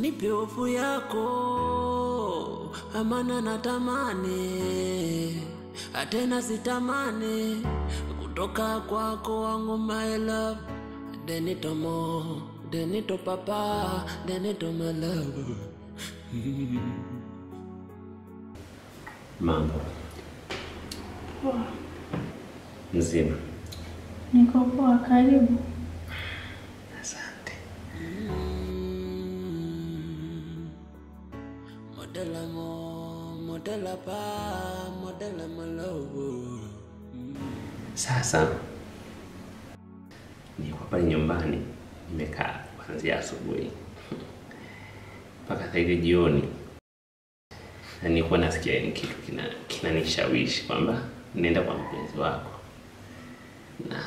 Nipe hofu yako, amana natamani, atena sitamani, kutoka kwako wangu my love. Denito mo, denito papa, denito my love. Mambo. Mzima. Niko poa, karibu. Asante. Modela pa, modela malo. Sasa niko pale nyumbani nimekaa kuanzia asubuhi mpaka sasa hivi jioni. Na nilikuwa nasikia ni kitu kinanishawishi kwamba nenda kwa mpenzi wako. Na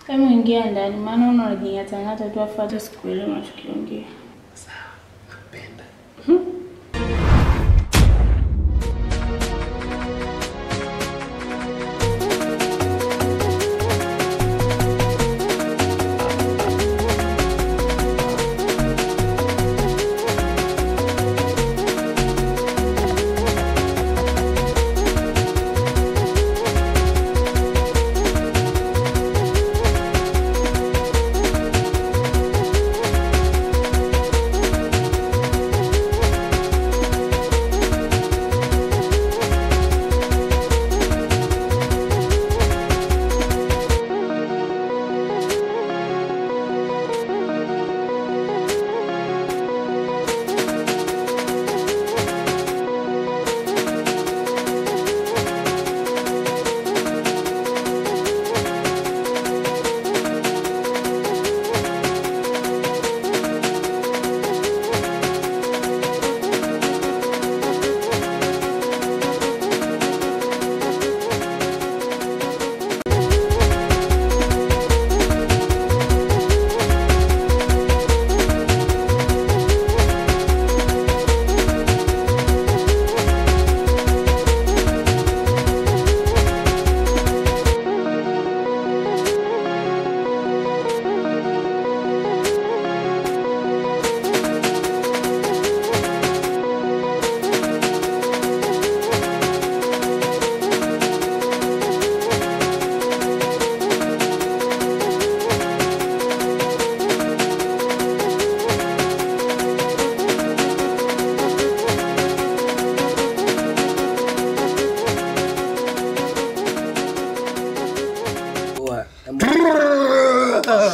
Kama ingia ndani, maana unajinyata tu afuate sikuelewa unachokiongea. sawa, napenda.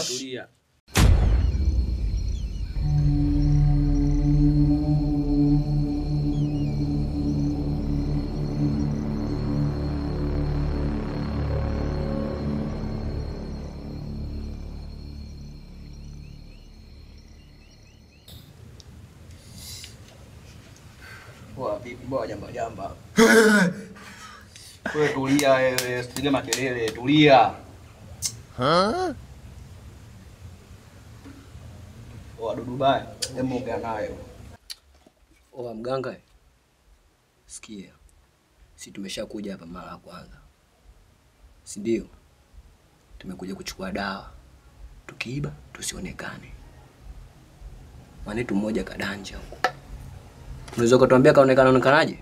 Tulia. Poa vipi bwana jamba. Wewe tulia wewe, usipige makelele, tulia. Wadudu baya, hebu ongea nayo. Mganga. Sikia. Si tumeshakuja hapa mara ya kwanza. Si ndio? Tumekuja kuchukua dawa. Tukiiba tusionekane. Mwanetu mmoja kadanja huko. Unaweza kutuambia kaonekanaje?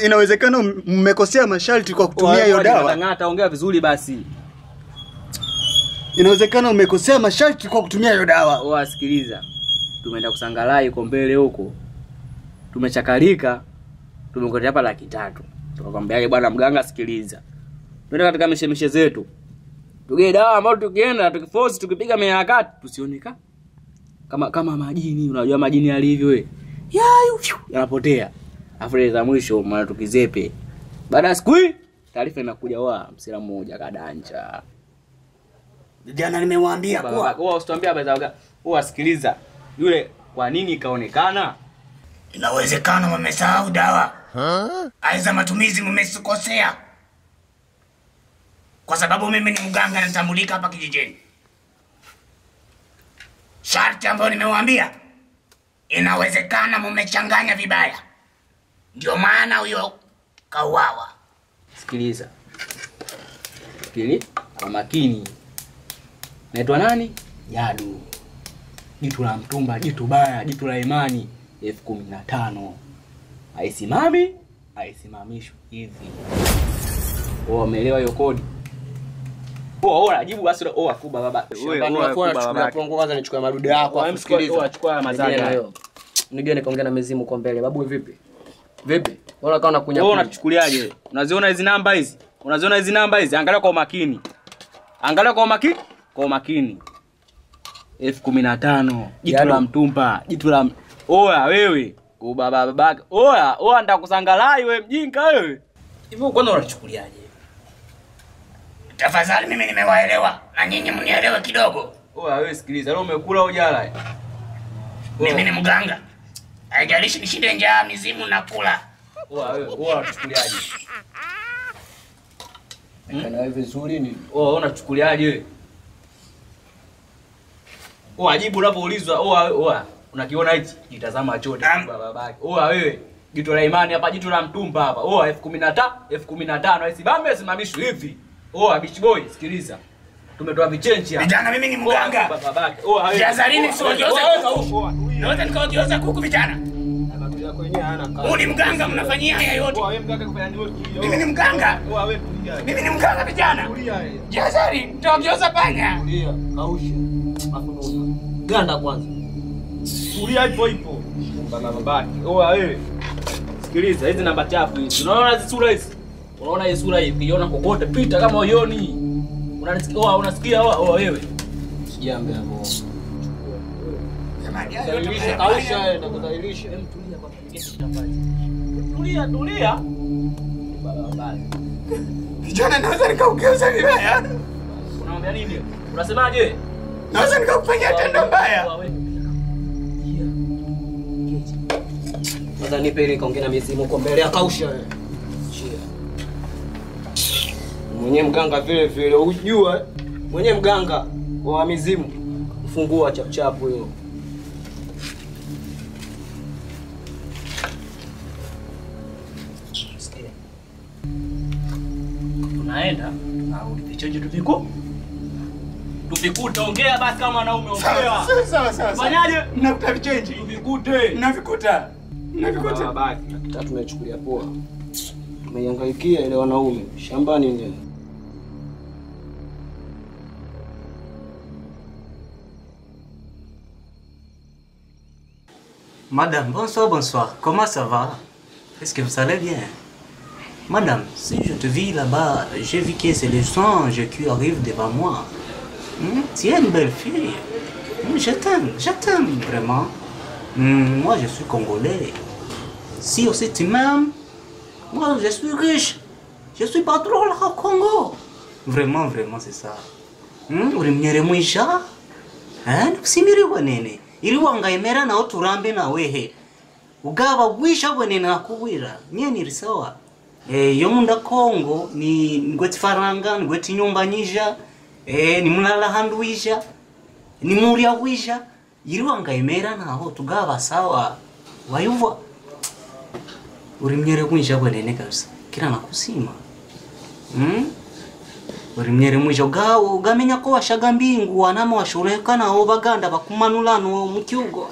Inawezekana mmekosea masharti kwa kutumia hiyo dawa. Ngata ongea vizuri basi. Inawezekana umekosea masharti kwa kutumia hiyo dawa. Sikiliza. Tumeenda kusangalai huko mbele huko. Tumechakalika. Tumekotea hapa 300,000. Tukakwambia bwana mganga sikiliza. Twende katika mishemishe zetu. Tugee dawa ambayo tukienda tukiforce tukipiga miharakati tusioneka. Kama majini, unajua majini alivyo wewe. Yanapotea. Afu za mwisho mara tukizepe. Baada ya siku hii taarifa inakuja msira mmoja kadanja. Jana nimemwambia kwa usituambia habari za sikiliza. Yule kwa nini kaonekana? Inawezekana mmesahau dawa. Aiza matumizi mmesikosea. Kwa sababu mimi ni mganga natambulika hapa kijijini. Sharti ambayo nimewaambia, inawezekana mmechanganya vibaya. Ndio maana huyo kauawa. Sikiliza. Kwa makini. Naitwa nani? Jadu. Jitu la mtumba, jitu baya, jitu la imani. 1015. Haisimami, haisimamishwi hivi. Umeelewa hiyo kodi? Jibu basi kuba baba. Kwanza nichukue madude yako. Sikiliza. Chukua mazali. Nigeni kaongea na mizimu kwa mbele. Babu vipi? Vipi? Unaona kama unakunya. Wewe unachukuliaje? Unaziona hizi namba hizi? Unaziona hizi namba hizi? Angalia kwa makini. Angalia kwa makini. Kwa makini. 1015. Jitu la mtumba, jitu la wewe. Kuba babake. Ndakusangalai wewe mjinga wewe. Hivyo kwanza unachukuliaje? Tafadhali mimi nimewaelewa na nyinyi mnielewe kidogo. Wewe sikiliza, leo umekula ujala. Mimi ni mganga. Haijalishi nishinde njaa, mizimu na kula. Wewe unachukuliaje? Kana hivi vizuri ni. Unachukuliaje? Ajibu unapoulizwa, unakiona hichi? Jitazama chote kwa babake. Wewe, jitu la imani hapa, jitu la mtumba hapa. 1015 haisimame simamishwe hivi. Bichi boy, sikiliza. Tumetoa vichenchi hapa. Vijana mimi ni mganga. Babake. Jazalini siogeuza kuku. Naweza nikaogeuza kuku vijana. Huyu ni mganga, mnafanyia haya yote. Mimi ni mganga. Mimi ni mganga vijana. Jazari, nitaogeuza panya. Tulia, kausha. Ganda kwanza. Tulia ipo. Babake. Wewe. Sikiliza, hizi namba chafu hizi. Unaona hizi sura hizi? Unaona hii sura hii? Ukiona kokote pita kama uioni. Unasikia wewe? Sijambe hapo. Jamani, kausha nitakudhalilisha. Tulia kwa kitafanya. Tulia. Babake. Vijana naweza nikaogeuza vibaya. Unaambia nini? Unasemaje? Naweza nikakufanyia tendo mbaya. Sasa nipe ile kaongea na mizimu kwa mbele ya kausha wewe. Mwenye mganga vile vile unajua, mwenye mganga wa mizimu ufungua chapchapu hiyo. Tunaenda na ulichoje tuvikute, ongea basi kama wanaume ongea. Sawa. Fanyaje? Mnakuta vichenji. Tuvikute. Mnavikuta. Babake. Tatu tumechukulia poa. Tumehangaikia ile wanaume shambani ile. Madame, bonsoir. Comment ça va? Est-ce que vous allez bien? Madame, si je te vis là-bas, j'ai vu que c'est les anges qui arrivent devant moi. Tu es une belle fille. Je t'aime vraiment. Moi, je suis congolais. Si aussi tu m'aimes, moi, je suis riche. Je suis patron là au Congo. Vraiment, c'est ça. Urimnyere mwisha? Nukusimiri wanene. Ili wangaimera na oturambe na wehe. Ugaba wisha wanene nakubwira. Nye ni risawa. Yo munda Congo ni ngweti faranga, ngweti nyumba nyija. Ni mulala handu wisha. Ni muria wisha. Ili wangaimera na otugaba sawa. Wayuva. Urimnyere mwisha wanene kabisa. Kira nakusima. Urimnyere mwisha ugamenya ko washaga mbingu wanama washureka na obaganda bakumanulano mu kyugo.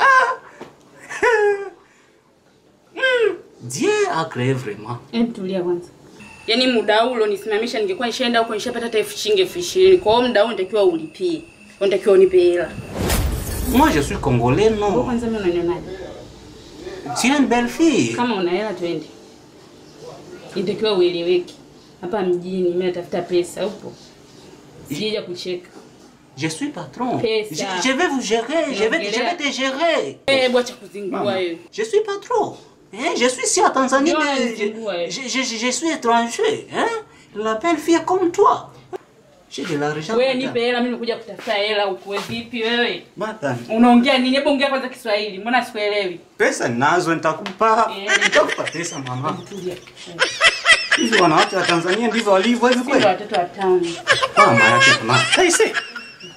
Dieu a créé vraiment. Tulia kwanza. Yaani muda ulo nisimamisha ningekuwa nishaenda huko nishapata hata 20,000. Kwa hiyo muda huo nitakiwa ulipie. Unatakiwa unipe hela. Moi je suis congolais non. Wewe kwanza mimi unanionaje? Tu es une belle fille. Kama una hela twende. Nitakiwa ueleweke. Hapa mjini mimi natafuta pesa upo. Sija kucheka. Je suis patron. Pesa. Je vais vous gérer, je vais te gérer. Bwacha kuzingua wewe. Je suis patron. Je suis ici à Tanzanie, Non, mais je suis étranger. La belle fille comme toi. J'ai de l'argent. Wewe nipe hela mimi nimekuja kutafuta hela ukue vipi wewe? Madam, Unaongea nini? Hebu ongea kwanza Kiswahili. Mbona sikuelewi? pesa ninazo nitakupa. Nitakupa pesa mama. Hivi wanawake wa Tanzania ndivyo walivyo hivi Sisi kweli? watoto watano. Mama yake mama. Hey, see.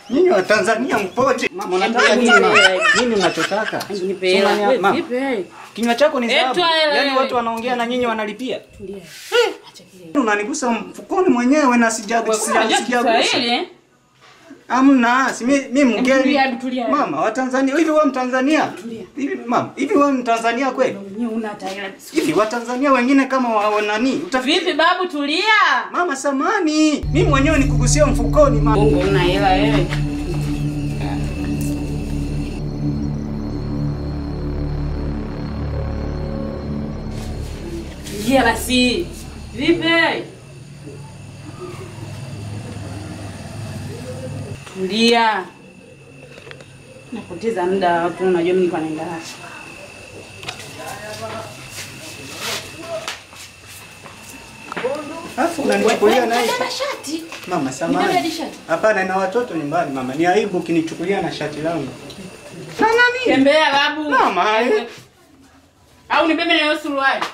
Nyinyi wa Tanzania mpoje? Mama unataka nini? Nini unachotaka? Nipe hela. Wewe vipi? Kinywa chako ni dhahabu. Yaani Yaani watu wanaongea na nyinyi wanalipia. Tulia. Acha kelele. Unanigusa mfukoni mwenyewe na sijagusa. Amna, si mimi mgeni. Tulia. Mama wa Tanzania, hivi wewe Mtanzania? Hivi mama, hivi wewe Mtanzania kweli? Mwenyewe una hata hela. Hivi wa Tanzania wengine kama wa nani? Vipi babu tulia? Mama samani, mimi mwenyewe nikugusia mfukoni mama. Bongo una hela wewe. Tulia basi. Vipi? Tulia. Napoteza muda watu, unajua mimi niko naenda wapi. Afu unanichukulia naye. Nibeba shati. Mama samani. Nibeba shati. Hapana, na watoto nyumbani mama. Ni aibu ukinichukulia na shati langu. Na nani? Tembea babu. Mama. Au nibebe na hiyo suruali.